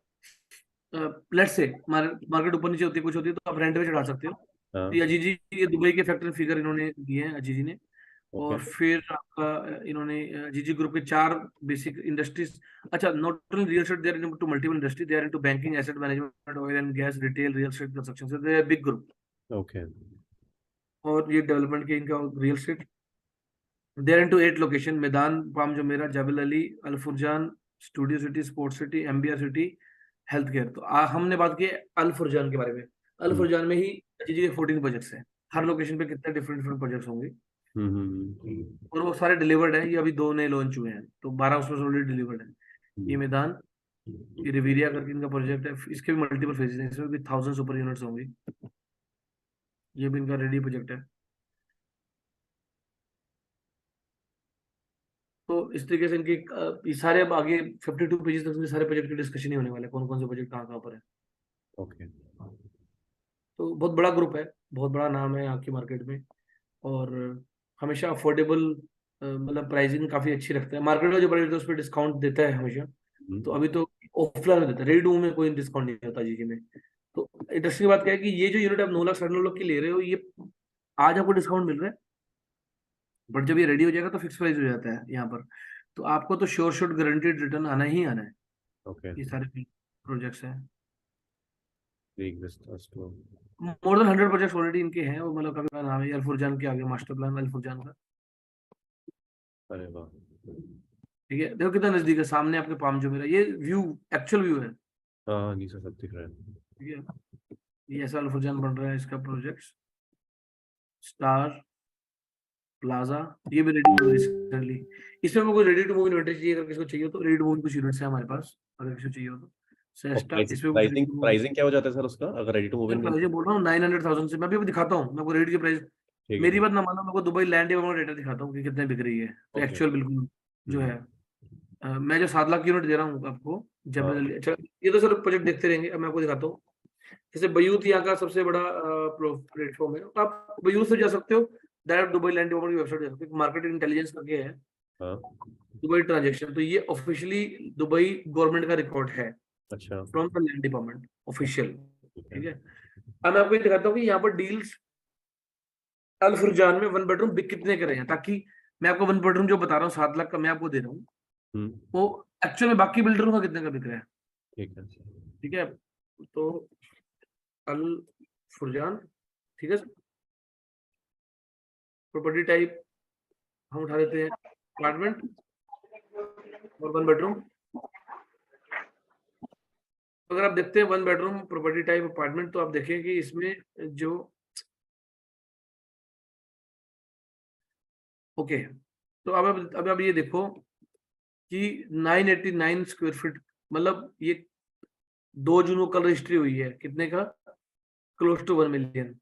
लेट्स से मार्केट ऊपर नीचे होती है, कुछ होती है, तो आप रेंट पे चढ़ा सकते हो। हाँ। तो ये अजीजी, ये दुबई के फैक्ट्री फिगर इन्होंने दिए हैं अजीजी ने। ओके। और फिर आपका इन्होंने अजीजी ग्रुप के 4 बेसिक इंडस्ट्रीज, अच्छा, not only real estate, they are into multiple industry, they are into banking, asset management, oil and gas, retail, real estate, construction, so they are big group. Okay. और ये development के इनका real estate, they are into 8 location, Meydan, Palm Jumeirah, Jebel Ali, Al Furjan, studio city, sport city, MBR city, health care. तो हमने बात की अल फुरजान के बारे में। अल हम्म फुरजान में ही अजीजी के 14 प्रोजेक्ट्स हैं, हर लोकेशन पे कितने डिफरेंट डिफरेंट प्रोजेक्ट्स होंगे, और वो सारे डिलीवर्ड हैं। ये अभी 2 नए लॉन्च हुए हैं, तो 12 उसमें ऑलरेडी डिलीवर्ड है। ये मैदान, ये रिवीरिया करके इनका प्रोजेक्ट है, इसके भी मल्टीपल फेजेस हैं, इसमें भी 1000 सुपर यूनिट्स होंगी। ये भी इनका रेडी प्रोजेक्ट है। तो इस तरीके से इनके ये सारे, अब आगे 52 पेजेस तक सारे प्रोजेक्ट की डिस्कशन ही होने वाले हैं, कौन कौन से प्रोजेक्ट कहाँ कहाँ पर है। ओके। तो बहुत बड़ा ग्रुप है, बहुत बड़ा नाम है यहाँ की मार्केट में, और हमेशा अफोर्डेबल, मतलब प्राइसिंग काफी अच्छी रखता है। मार्केट में जो प्रोजेक्ट है उस पर डिस्काउंट देता है हमेशा। तो अभी तो ऑफलाइन में देता है, रेडी टू में कोई डिस्काउंट नहीं होता जी में। तो इंटरेस्टिंग बात क्या है कि ये जो यूनिट आप 9 लाख 9.5 लाख की ले रहे हो, ये आज आपको डिस्काउंट मिल रहा है, बट जब ये रेडी हो जाएगा तो फिक्स प्राइस हो जाता है यहाँ पर। तो आपको तो श्योर शॉट गारंटीड रिटर्न आना ही आना है। ओके। ये सारे प्रोजेक्ट्स हैं, बिग बिजनेस तो। मोर देन 100 प्रोजेक्ट्स ऑलरेडी इनके हैं, और मतलब काफी नाम है अल-फुरजान के, आगे मास्टर प्लान अल-फुरजान का। अरे वाह। ठीक है, देखो कितना नजदीक है, सामने आपके पाम जो मेरा ये व्यू, एक्चुअल व्यू है। हाँ हाँ, नीचे सब दिख रहा है। ठीक है, ये ऐसा अल-फुरजान बन रहा है, इसका प्रोजेक्ट स्टार प्लाजा, ये भी रेडी टू रिसेंटली। इसमें कोई रेडी टू मूव इन्वेंटरी चाहिए, अगर किसी को चाहिए हो तो रेडी टू मूव कुछ यूनिट्स है हमारे पास, अगर किसी को चाहिए हो तो। और सेस्टा, प्राइसिंग इसमें कुछ प्राइसिंग प्राइसिंग क्या हो जाता है सर उसका, अगर ready to move in? Price बोल रहा हूँ 900,000 से, मैं भी दिखाता हूँ, मैं आपको रेट की प्राइस, ठीक है मेरी ठीक। बात ना मानो, मैं को दुबई लैंड या डेटा दिखाता हूँ कि कितने बिक रही है, तो ओके। एक्चुअल बिल्कुल जो है। मैं जो 7 लाख की यूनिट दे रहा हूँ आपको, जब हाँ। अच्छा, ये तो सर प्रोजेक्ट देखते रहेंगे, अब मैं आपको दिखाता हूँ। जैसे बयूथ यहाँ का सबसे बड़ा प्लेटफॉर्म है, तो आप बयूथ से जा सकते हो, डायरेक्ट दुबई लैंड डेवलपमेंट की वेबसाइट जा सकते हो, मार्केट इंटेलिजेंस करके है, हाँ। Dubai transaction. तो ये ऑफिशियली दुबई गवर्नमेंट का रिकॉर्ड है, अच्छा। From the land department official. ठीक है। ठीक है, अब मैं आपको ये दिखाता हूँ कि यहाँ पर डील्स अल फुरजान में 1 बेडरूम बिक कितने के रहे हैं, ताकि मैं आपको 1 बेडरूम जो बता रहा हूँ 7 लाख का मैं आपको दे रहा हूँ, हम्म। वो एक्चुअल में बाकी बिल्डरों का कितने का बिक रहा है। ठीक है। ठीक है, तो अल फुरजान, ठीक है, प्रॉपर्टी टाइप हम उठा लेते हैं अपार्टमेंट और 1 बेडरूम। अगर आप देखते हैं 1 बेडरूम प्रॉपर्टी टाइप अपार्टमेंट, तो आप देखें कि इसमें जो, ओके, तो अब आप ये देखो कि 989 स्क्वायर फीट, मतलब ये 2 जून को कल रजिस्ट्री हुई है, कितने का, क्लोज टू 1 मिलियन।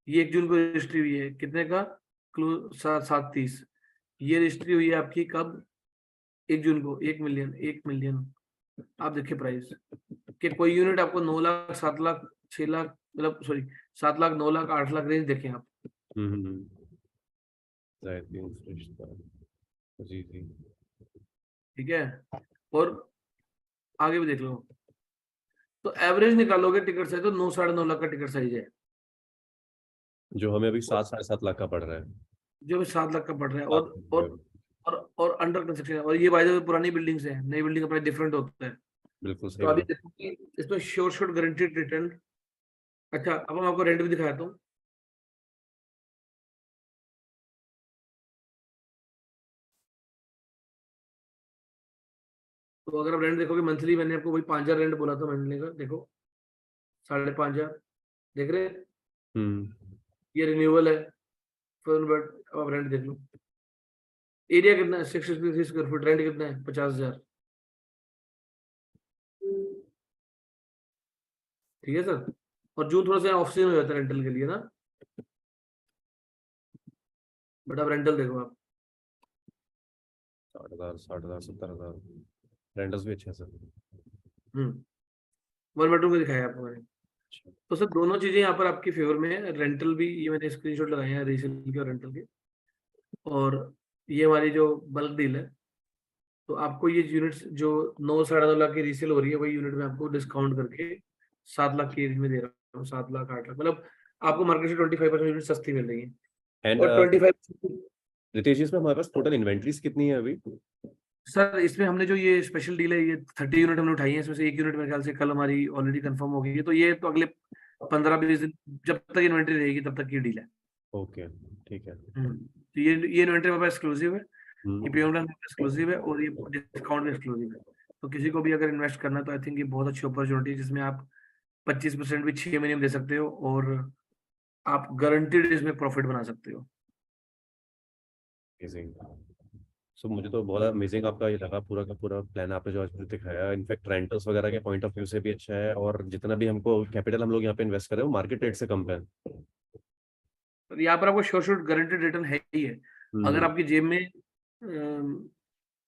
ये 1 जून को रजिस्ट्री हुई है, कितने का, क्लोज 730। ये रजिस्ट्री हुई है आपकी कब, 1 जून को, 1 मिलियन, 1 मिलियन। आप देखिए प्राइस कि कोई यूनिट आपको 9 लाख 7 लाख 6 लाख, मतलब सॉरी 7 लाख 9 लाख 8 लाख रेंज देखें आप। हम्म। रिश्ता। जी जी। ठीक है, और आगे भी देख लो, तो एवरेज निकालोगे टिकट साइज तो 9 9.5 लाख का टिकट साइज है, जो हमें अभी 7 साढ़े 7 लाख का पड़ रहा है। जो भी 7 लाख का पड़ रहा है। सात। और अंडर कंस्ट्रक्शन है, और ये बाय द वे पुरानी बिल्डिंग्स है, नई बिल्डिंग का प्राइस डिफरेंट होता है। बिल्कुल तो सही अभी बात। देखो कि इसमें श्योर शॉट गारंटीड रिटर्न। अच्छा, अब मैं आपको रेंट भी दिखाता हूँ। तो अगर आप रेंट देखोगे मंथली, मैंने आपको वही 5,000 रेंट बोला था महीने का, देखो 5,500 देख रहे हैं, ये रिन्यूअल है, बट अब आप रेंट देख लो। एरिया कितना है, 663 स्क्वायर फीट, रेंट कितना है, 50,000। ठीक है सर, और जून थोड़ा सा ऑफ सीजन हो जाता है रेंटल के लिए ना, बट अब रेंटल देखो आप। 60,000 60,000 70,000 रेंटल्स भी अच्छे हैं सर। वन बेडरूम का दिखाया आपको मैंने। तो सर दोनों चीजें यहाँ पर आपकी फेवर में है। रेंटल भी ये मैंने स्क्रीनशॉट लगाए हैं रीसेल के और रेंटल के, और ये हमारी जो बल्क डील है, तो आपको ये यूनिट्स जो 9-9.5 लाख की रीसेल हो रही है, वही यूनिट में आपको डिस्काउंट करके 7 लाख की रेंज में दे रहा हूँ। 7 लाख 8 लाख, मतलब आपको मार्केट से 25% यूनिट सस्ती मिल रही है। एंड और 25 रितेश जी, इसमें हमारे पास टोटल इन्वेंट्रीज कितनी है अभी? सर इसमें हमने जो ये स्पेशल डील है, ये 30 यूनिट हमने उठाई है, इसमें से एक यूनिट मेरे ख्याल से कल हमारी ऑलरेडी कंफर्म हो गई है। तो ये तो अगले 15-20 दिन जब तक इन्वेंट्री रहेगी तब तक की डील है। ओके, ठीक है। तो ये इन्वेंट्री हमारे पास एक्सक्लूसिव है, ये हम्म, पेमेंट प्लान एक्सक्लूसिव है, और ये डिस्काउंट भी एक्सक्लूसिव है। तो किसी को भी अगर इन्वेस्ट करना है तो आई थिंक ये बहुत अच्छी अपॉर्चुनिटी है, जिसमें आप 25% भी 6 महीने में दे सकते हो, और आप गारंटीड इसमें प्रॉफिट बना सकते हो। अमेजिंग। सो मुझे तो बहुत अमेजिंग आपका ये लगा, पूरा का पूरा प्लान आपने जो आज मुझे दिखाया। इनफैक्ट रेंटल्स वगैरह के पॉइंट ऑफ व्यू से भी अच्छा है, और जितना भी हमको कैपिटल हम लोग यहाँ पे इन्वेस्ट कर रहे हैं वो मार्केट रेट से कम पे है। तो यहाँ पर आपको श्योर गारंटीड रिटर्न है ही है। अगर आपकी जेब में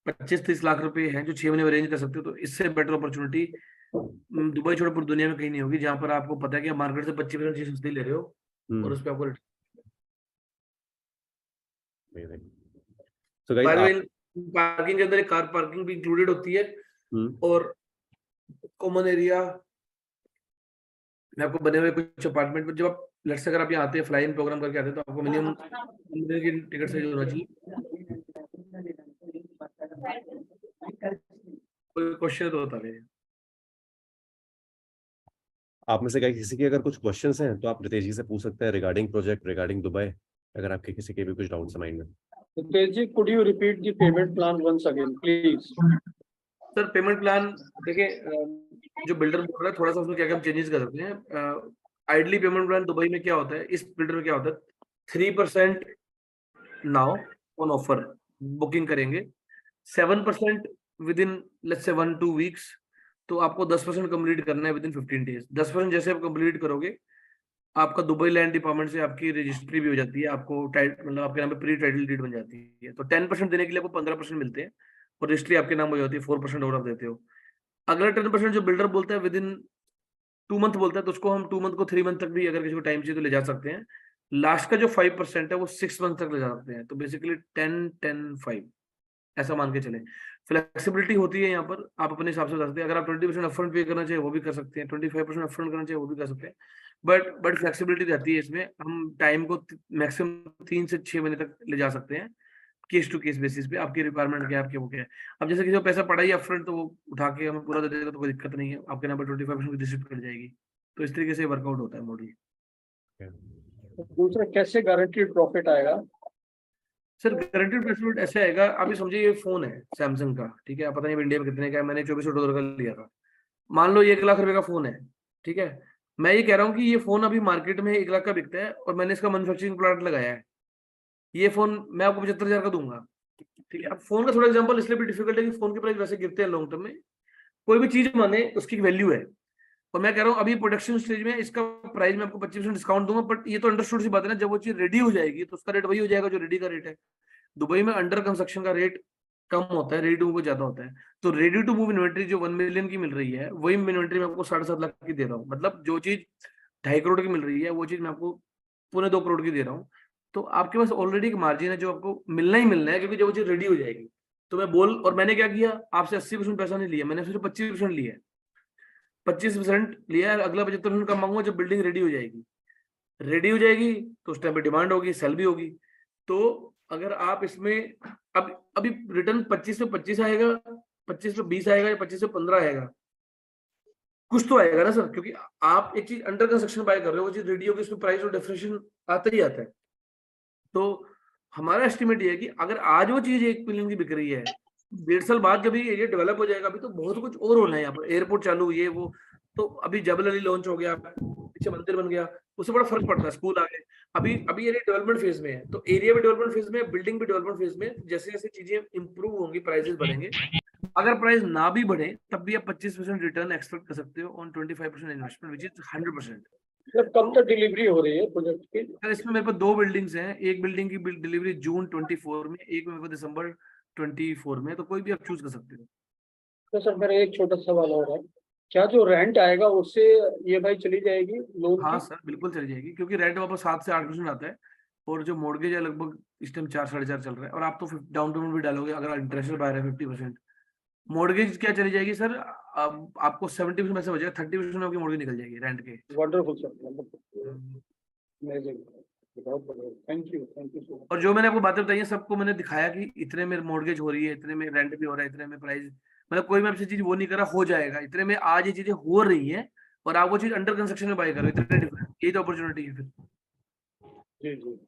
25-30 लाख रुपए हैं जो 6 महीने में अरेंज कर सकते हो, तो इससे बेटर अपॉर्चुनिटी दुबई छोड़ पूरी दुनिया में कहीं नहीं होगी, जहां पर आपको पता है कि आप मार्केट से 25% चीज सस्ती ले रहे हो, और उस पर आपको तो गाइस आप पार्किंग के अंदर एक कार पार्किंग भी इंक्लूडेड होती है, और कॉमन एरिया में आपको बने हुए कुछ अपार्टमेंट में, जब आप लेट्स से अगर आप यहाँ आते हैं फ्लाई इन प्रोग्राम करके आते हैं, तो आपको मिनिमम की टिकट साइज होना चाहिए। कोई क्वेश्चन तो होता नहीं। आप में से किसी के अगर कुछ क्वेश्चंस हैं तो आप रितेश जी से पूछ सकते हैं रिगार्डिंग प्रोजेक्ट, रिगार्डिंग दुबई, अगर आपके किसी के भी कुछ डाउट्स माइंड में। Ritesh ji, could you repeat the payment plan once again, please? Sir payment plan देखिए, जो बिल्डर बोल रहा है थोड़ा सा उसमें क्या क्या हम चेंजेस कर सकते हैं। आइडली पेमेंट प्लान दुबई में क्या होता है, इस बिल्डर में क्या होता है, 3% नाउ ऑन ऑफर बुकिंग करेंगे, 7% with in let's say 1-2 weeks, तो आपको 10% कंप्लीट करना है विद इन 15 डेज। 10% जैसे आप कंप्लीट करोगे, आपका दुबई लैंड डिपार्टमेंट से आपकी रजिस्ट्री भी हो जाती है, आपको मतलब आपके नाम पे प्री टाइटल डीड बन जाती है। तो 10% देने के लिए आपको 15% मिलते हैं, और रजिस्ट्री आपके नाम हो जाती है, 4% और आप देते हो। अगला 10% जो बिल्डर बोलता है विद इन 2 मंथ बोलता है, तो उसको हम 2 मंथ को 3 मंथ तक भी अगर किसी को टाइम चाहिए तो ले जा सकते हैं। लास्ट का जो 5% है वो 6 मंथ तक ले जा सकते हैं। तो बेसिकली 10-10-5 ऐसा मान के चले। फ्लेक्सिबिलिटी होती है यहाँ पर, आप अपने हिसाब से बता सकते हैं। अगर आप 20% अपफ्रंट पे करना चाहिए वो भी कर सकते हैं, 25% अपफ्रंट करना चाहिए वो भी कर सकते हैं, बट फ्लेक्सिबिलिटी रहती है इसमें। हम टाइम को मैक्सिमम 3 से 6 महीने तक ले जा सकते हैं, केस टू केस बेसिस पे, आपकी रिक्वायरमेंट क्या है, आपके वो क्या है। अब जैसे किसी को पैसा पड़ा ही अपफ्रंट, तो वो उठा के हमें पूरा दे देगा तो कोई दिक्कत नहीं है, आपके नंबर 25% की रिसिप्ट कट जाएगी। तो इस तरीके से वर्कआउट होता है मॉडल। दूसरा, कैसे गारंटीड प्रॉफिट आएगा? सर गारंटीड प्लेसमेंट ऐसे आएगा, आप ये समझिए ये फोन है सैमसंग का, ठीक है, पता नहीं इंडिया में कितने का है, मैंने 2400 डॉलर का लिया था। मान लो ये 1 लाख रुपए का फोन है, ठीक है, मैं ये कह रहा हूँ कि ये फोन अभी मार्केट में 1 लाख का बिकता है, और मैंने इसका मैन्युफैक्चरिंग प्लांट लगाया है, ये फोन मैं आपको 75,000 का दूंगा, ठीक है। अब फोन का थोड़ा एग्जांपल इसलिए भी डिफिकल्ट है कि फोन के प्राइस वैसे गिरते हैं लॉन्ग टर्म में, कोई भी चीज माने उसकी वैल्यू है। और मैं कह रहा हूँ अभी प्रोडक्शन स्टेज में इसका प्राइस मैं आपको 25% डिस्काउंट दूंगा, बट ये तो अंडरस्टूड सी बात है ना, जब वो चीज रेडी हो जाएगी तो उसका रेट वही हो जाएगा जो रेडी का रेट है। दुबई में अंडर कंस्ट्रक्शन का रेट कम होता है, रेडी टू मूव ज्यादा होता है। तो रेडी टू मूव इन्वेंट्री जो 1 मिलियन की मिल रही है, वही इन्वेंट्री मैं आपको 7.5 लाख की दे रहा हूँ। मतलब जो चीज 2.5 करोड़ की मिल रही है, वो चीज मैं आपको 1.25 करोड़ की दे रहा हूँ। तो आपके पास ऑलरेडी एक मार्जिन है जो आपको मिलना ही मिलना है, क्योंकि जब वो चीज रेडी हो जाएगी तो मैं और मैंने क्या किया, आपसे 80% पैसा नहीं लिया, मैंने सिर्फ 25% लिया है। 25% लिया है, अगला 75% कम मांगूंगा जब बिल्डिंग रेडी हो जाएगी। रेडी हो जाएगी तो उस टाइम पे डिमांड होगी, सेल भी होगी। तो अगर आप इसमें अब अभी रिटर्न 25 में 25 आएगा, 25 में 20 आएगा, या 25 में 15 आएगा, कुछ तो आएगा ना सर, क्योंकि आप एक चीज अंडर कंस्ट्रक्शन बाय कर रहे हो, वो चीज रेडी होगी, उसमें प्राइस और डिफरेंशिएशन आता ही आता है। तो हमारा एस्टिमेट ये है कि अगर आज वो चीज 1 मिलियन की बिक रही है, 1.5 साल बाद जब ये एरिया डेवलप हो जाएगा, अभी तो बहुत कुछ और होना है यहाँ पर, एयरपोर्ट चालू, ये वो। तो अभी जबल अली लॉन्च हो गया, पीछे मंदिर बन गया, उससे बड़ा फर्क पड़ता है, स्कूल आ गए। अभी एरिया डेवलपमेंट फेज में है, तो एरिया भी डेवलपमेंट फेज में, बिल्डिंग भी डेवलपमेंट फेज में। जैसे जैसे चीजें इंप्रूव होंगी, प्राइसेस बढ़ेंगे। अगर प्राइस ना भी बढ़े तब भी आप 25% रिटर्न एक्सपेक्ट कर सकते हो ऑन 25% इन्वेस्टमेंट, विच इज 100%। कब तक डिलीवरी हो रही है प्रोजेक्ट की? सर इसमें मेरे पास 2 बिल्डिंग्स हैं, एक बिल्डिंग की डिलीवरी जून 24 में, एक मेरे पास दिसंबर 24 में, तो कोई भी आप चूज कर सकते हो। तो सर मेरा एक छोटा सवाल हो रहा है, क्या जो रेंट आएगा उससे EMI चली जाएगी लोन हाँ की? सर, बिल्कुल चली जाएगी, क्योंकि रेंट वापस 7 से 8% आता है, और जो मोर्गेज है लगभग इस टाइम 4 साढ़े 4 चल रहा है, और आप तो डाउन पेमेंट भी डालोगे अगर इंटरेस्ट बाहर है 50%। मोर्गेज क्या चली जाएगी सर, अब आपको 70% में से बचेगा, 30% में आपकी मोर्गेज निकल जाएगी रेंट के। वंडरफुल सर, वंडरफुल, अमेजिंग, बहुत बढ़िया, थैंक यू सो मच। और जो मैंने आपको बातें बताई हैं सबको मैंने दिखाया कि इतने में मोर्गेज हो रही है, इतने में रेंट भी हो रहा है, इतने में प्राइस, मतलब कोई मैं आपसे चीज वो नहीं कर रहा, हो जाएगा इतने में, आज ये चीजें हो रही है, और आप वो चीज अंडर कंस्ट्रक्शन में बाय करो, इतने डिफरेंट, यही तो अपॉर्चुनिटी है फिर। जी जी।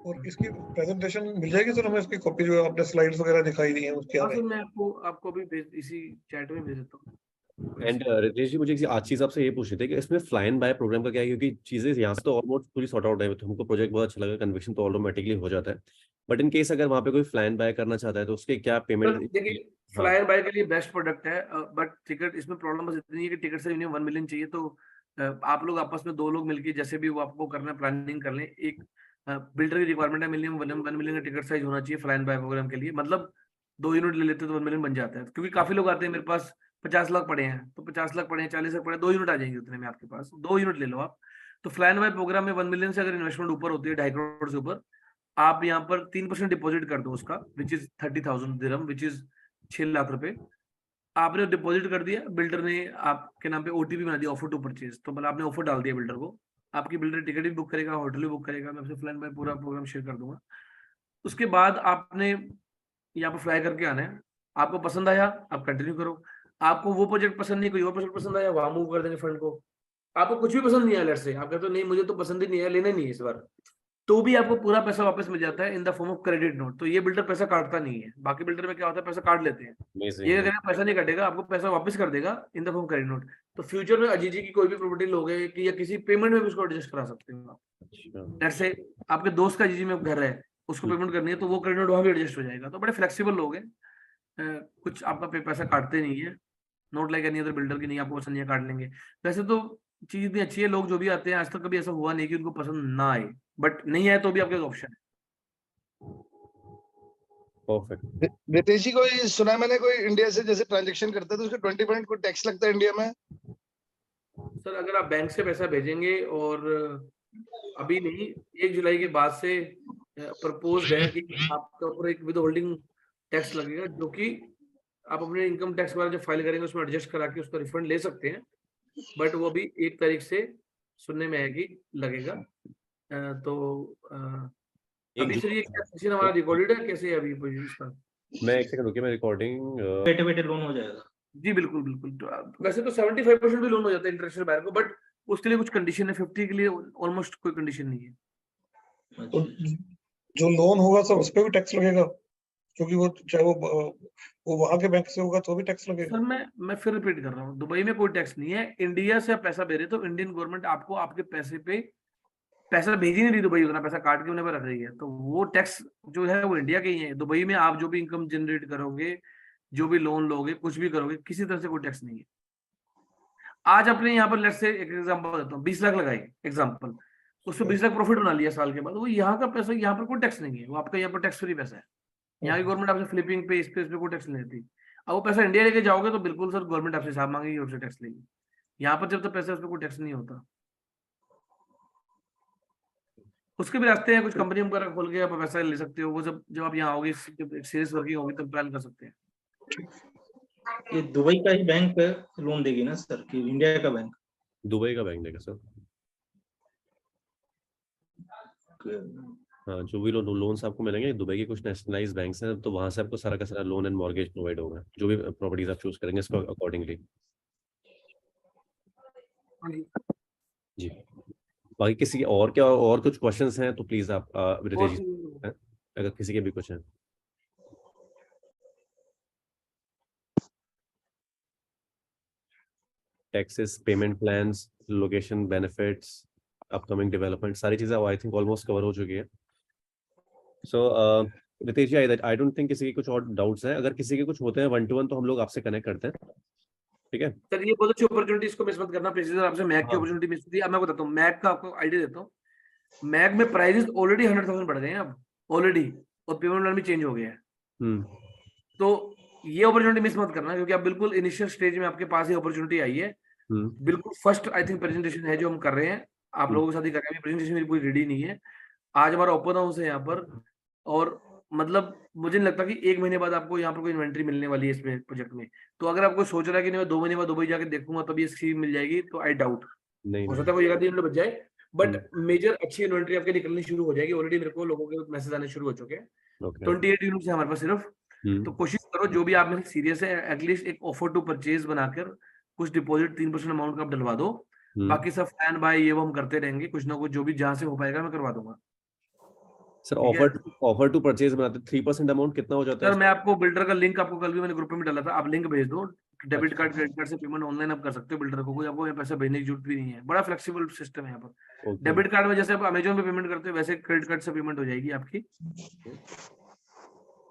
और इसकी प्रेजेंटेशन मिल जाएगी सर हमें, इसकी कॉपी जो आपने स्लाइड्स वगैरह दिखाई दी हैं उसके हाँ आगे? सर, मैं आपको अभी इसी चैट में भेज देता हूँ। एंड रितेश जी, मुझे आज चीज आपसे ये पूछनी थी कि इसमें फ्लाई एंड बाय प्रोग्राम का क्या है, क्योंकि चीजें यहाँ से तो ऑलमोस्ट पूरी सॉर्ट आउट है, तो हमको प्रोजेक्ट बहुत अच्छा लगा, कन्विक्शन तो ऑटोमेटिकली हो जाता है, बट इन केस अगर वहाँ पे कोई फ्लाई एंड बाय करना चाहता है तो उसके क्या सर पेमेंट? देखिए, हाँ, फ्लाई एंड बाय के लिए बेस्ट प्रोडक्ट है, बट टिकट इसमें प्रॉब्लम बस इतनी है कि टिकट से मिनिमम 1 मिलियन चाहिए, तो आप लोग आपस में 2 लोग मिलकर जैसे भी वो आपको करना है प्लानिंग कर लें। एक बिल्डर की रिक्वायरमेंट है मिनिमम 1 मिलियन का टिकट साइज होना चाहिए फ्लाई एंड बाय प्रोग्राम के लिए, मतलब 2 यूनिट ले लेते तो 1 मिलियन बन जाता है, क्योंकि काफी लोग आते हैं मेरे पास 50 लाख पड़े हैं, तो 50 लाख पड़े हैं, 40 लाख पड़े हैं, 2 यूनिट आ जाएंगे उतने में आपके पास, 2 यूनिट ले लो आप। तो फ्लाई एंड बाय प्रोग्राम में 1 मिलियन से अगर इन्वेस्टमेंट ऊपर होती है, 2.5 करोड़ से ऊपर, आप यहाँ पर 3% डिपॉजिट कर दो उसका, which is 30,000 dirham, which is 6 lakh रुपए। आपने डिपॉजिट कर दिया, बिल्डर ने आपके नाम पे OTP बना दिया, ऑफर टू परचेज, तो मतलब आपने ऑफर डाल दिया बिल्डर को, आपकी बिल्डर टिकट भी बुक करेगा, होटल भी बुक करेगा, मैं आपसे फ्लाइन में पूरा प्रोग्राम शेयर कर दूंगा। उसके बाद आपने यहाँ पर फ्लाई करके आना है, आपको पसंद आया आप कंटिन्यू करो, आपको वो प्रोजेक्ट पसंद नहीं, कोई और प्रोजेक्ट पसंद आया, वहां मूव कर देंगे फंड को। आपको कुछ भी पसंद नहीं आया, लेट्स से आप कहते हो नहीं मुझे तो पसंद ही नहीं है, लेना नहीं है इस बार, तो भी आपको पूरा पैसा वापस मिल जाता है in the form of credit note. तो ये बिल्डर पैसा काटता नहीं है, बाकी बिल्डर में क्या होता है पैसा काट लेते हैं, ये अमेजिंग। अगर पैसा नहीं काटेगा, आपको पैसा वापस कर देगा in the form credit note. तो फ्यूचर में अजीत जी की कोई भी प्रॉपर्टी लोगे कि या किसी पेमेंट में भी उसको एडजस्ट करा सकते हो आप, जैसे आपके दोस्त का अजीत में घर है, उसको पेमेंट करनी है, तो वो क्रेडिट नोट वहां भी एडजस्ट हो जाएगा। तो बड़े फ्लेक्सिबल लोग हैं, कुछ आपका पैसा काटते नहीं है, note like any other builder की नहीं, आपको पसंद नहीं है काट लेंगे। वैसे तो चीज इतनी अच्छी है, लोग जो भी आते हैं आज तक कभी ऐसा हुआ नहीं कि उनको पसंद ना आए, बट नहीं आए तो भी आपके ऑप्शन है। परफेक्ट। रितेश जी, कोई सुना है मैंने, कोई इंडिया से जैसे ट्रांजैक्शन करता है तो उसका 20% कोई टैक्स लगता है इंडिया में? सर अगर आप बैंक से पैसा भेजेंगे, और अभी नहीं 1 जुलाई के बाद से प्रपोज है कि आपके ऊपर एक विद होल्डिंग टैक्स लगेगा, जो कि आप अपने इनकम टैक्स वाला जो फाइल करेंगे उसमें एडजस्ट करा के उसका रिफंड ले सकते हैं, बट वो अभी 1 तारीख से सुनने में है कि लगेगा। तो अभी सर ये क्या सेशन हमारा रिकॉर्डेड है कैसे है अभी इसका? मैं एक सेकंड रुकिए, मैं रिकॉर्डिंग। बैठे बैठे लोन हो जाएगा? जी बिल्कुल बिल्कुल, तो वैसे तो 75% भी लोन हो जाता है इंटरनेशनल बायर को, बट उसके लिए कुछ कंडीशन है, 50 के लिए ऑलमोस्ट कोई कंडीशन नहीं है। तो जो लोन होगा सर उस पर भी टैक्स लगेगा, क्योंकि वो चाहे वो वहां के बैंक से होगा तो भी टैक्स लगेगा? सर मैं फिर रिपीट कर रहा हूँ, दुबई में कोई टैक्स नहीं है, इंडिया से आप पैसा भेज रहे तो इंडियन गवर्नमेंट आपको आपके पैसे पे पैसा भेज ही नहीं रही, दुबई उतना पैसा काट के उन्हें पर रख रही है, तो वो टैक्स जो है वो इंडिया के ही है। दुबई में आप जो भी इनकम जनरेट करोगे, जो भी लोन लोगे, कुछ भी करोगे, किसी तरह से कोई टैक्स नहीं है। आज अपने यहाँ पर लेट्स से एक एग्जांपल देता हूँ, 20 लाख लगाए एग्जांपल, उससे 20 लाख प्रॉफिट बना लिया साल के बाद, वो यहाँ का पैसा, यहाँ पर कोई टैक्स नहीं है, वो आपका यहाँ पर टैक्स फ्री पैसा है। यहाँ की गवर्नमेंट आपसे फ्लिपिंग पे इस पे कोई टैक्स नहीं लेती। अब वो पैसा इंडिया लेके जाओगे तो बिल्कुल सर गवर्नमेंट आपसे हिसाब मांगेगी और टैक्स लेगी। यहाँ पर जब तक पैसा है उस पर कोई टैक्स नहीं होता। उसके भी रास्ते हैं, कुछ कंपनी वगैरह खोल के आप पैसा ले सकते हो, वो जब आप यहाँ आओगे सीरियस वर्किंग होगी तब प्लान कर सकते हैं। ये दुबई का ही बैंक लोन देगी ना सर, कि इंडिया का बैंक? दुबई का बैंक देगा सर। हाँ, जो भी लोन्स आपको मिलेंगे दुबई के कुछ नेशनलाइज बैंक्स हैं, तो वहां से आपको सारा का सारा लोन एंड मॉर्गेज प्रोवाइड होगा, जो भी प्रॉपर्टीज आप चूज करेंगे इसको अकॉर्डिंगली। जी, बाकी किसी के और क्या और कुछ क्वेश्चंस हैं तो प्लीज आप रितेश जी अगर किसी के भी कुछ हैं। Taxes, payment plans, location, benefits, upcoming development, सारी चीजें आई थिंक ऑलमोस्ट कवर हो चुकी है। सो रितेश जी, आई डोंट थिंक किसी के कुछ और डाउट्स हैं, अगर किसी के कुछ होते हैं 1-to-1 तो हम लोग आपसे कनेक्ट करते हैं, ठीक है सर? ये बहुत अच्छी अपॉर्चुनिटी, इसको मिस मत करना प्लीज। आपसे मैक की अपॉर्चुनिटी मिस हुई, अब मैं बताता हूँ मैक का आपको आइडिया देता हूँ। मैक में प्राइजेस ऑलरेडी 100,000 बढ़ गए हैं अब ऑलरेडी, और पेमेंट प्लान भी चेंज हो गया है। तो ये अपॉर्चुनिटी मिस मत करना, क्योंकि आप बिल्कुल इनिशियल स्टेज में आपके पास ये अपॉर्चुनिटी आई है। बिल्कुल फर्स्ट आई थिंक प्रेजेंटेशन है जो हम कर रहे हैं, आप लोगों के साथ ही कर रहे हैं। प्रेजेंटेशन मेरी पूरी रेडी नहीं है। आज हमारा ओपन हाउस है यहाँ पर, और मतलब मुझे नहीं लगता कि 1 महीने बाद आपको यहाँ पर कोई इन्वेंट्री मिलने वाली है इसमें प्रोजेक्ट में। तो अगर आपको सोच रहा है कि नहीं मैं 2 महीने बाद दुबई जाके देखूंगा तब ये स्कीम मिल जाएगी, तो आई डाउट। नहीं हो नहीं सकता है कोई जगह 3 महीने बच जाए, बट मेजर अच्छी इन्वेंट्री आपके निकलनी शुरू हो जाएगी। ऑलरेडी मेरे को लोगों के मैसेज आने शुरू हो चुके हैं। ओके 28 यूनिट्स है हमारे पास सिर्फ। तो कोशिश करो जो भी आप में सीरियस है, एटलीस्ट एक ऑफर टू परचेज बनाकर कुछ डिपॉजिट 3% अमाउंट का आप डलवा दो। बाकी सब फैन बाय ये वो हम करते रहेंगे, कुछ ना कुछ जो भी जहां से हो पाएगा मैं करवा दूंगा। सर ठीक है? ऑफर टू परचेज बनाते 3% अमाउंट कितना हो जाता सर है? मैं आपको बिल्डर का लिंक आपको कल भी मैंने ग्रुप में डाला था, आप लिंक भेज दो। डेबिट कार्ड क्रेडिट कार्ड से पेमेंट ऑनलाइन आप कर सकते हो बिल्डर को, कोई आपको यहाँ पैसे भेजने की जरूरत भी नहीं है। बड़ा फ्लेक्सिबल सिस्टम है यहाँ पर। ओके डेबिट कार्ड में जैसे आप अमेजोन पे पेमेंट करते हो वैसे क्रेडिट कार्ड से पेमेंट हो जाएगी आपकी।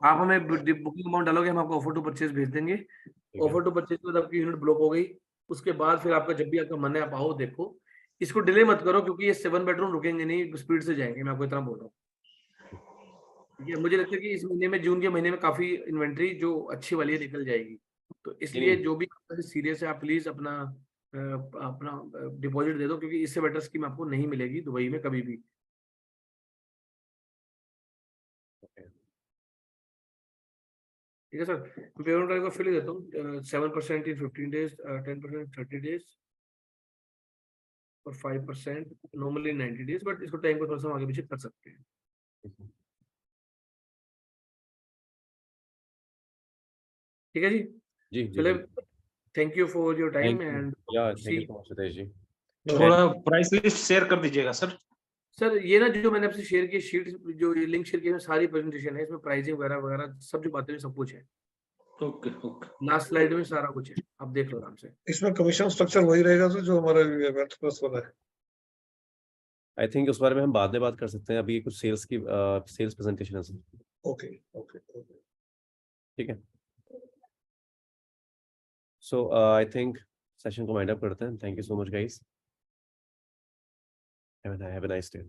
आप हमें बुकिंग अमाउंट डालोगे, हम आपको ऑफर टू परचेज भेज देंगे। है ऑफर टू परचेज के बाद आपकी यूनिट ब्लॉक हो गई, उसके बाद फिर आपका जब भी आपका मन है आप आओ देखो। इसको डिले मत करो, क्योंकि ये 7 बेडरूम रुकेंगे नहीं, स्पीड से जाएंगे, मैं आपको इतना बोल रहा हूँ। ठीक है, मुझे लगता है कि इस महीने में, जून के महीने में काफी इन्वेंट्री जो अच्छी वाली है निकल जाएगी। तो इसलिए जो भी सीरियस है आप प्लीज अपना डिपॉजिट दे दो, क्योंकि इससे बेटर स्कीम आपको नहीं मिलेगी दुबई में कभी भी। ठीक है सर, मैं पेमेंट का एक बार फिर ही देता हूँ। 7% इन 15 डेज, 10% 30 डेज और 5% नॉर्मली 90 डेज, बट इसको टाइम को थोड़ा सा हम आगे पीछे कर सकते हैं। ठीक है जी, जी जी चलिए, thank you for your time thank and you so much Ritesh ji. थोड़ा प्राइस लिस्ट शेयर कर दीजिएगा सर। सर ये ना जो मैंने आपसे शेयर की शीट, जो ये लिंक शेयर किया, सारी प्रेजेंटेशन है, इसमें प्राइसिंग वगैरह वगैरह सब जो बातें हैं सब कुछ है। ओके ओके लास्ट स्लाइड में सारा कुछ है, आप देख लो आराम से। इसमें कमीशन स्ट्रक्चर वही रहेगा तो जो हमारा इवेंट प्लस वाला है। आई थिंक उस बारे में हम बाद में बात कर सकते हैं, अभी कुछ सेल्स प्रेजेंटेशन है सर। ओके ओके ओके ठीक है, सो आई थिंक सेशन को वाइंड अप करते हैं। Thank you so much guys, have a nice day.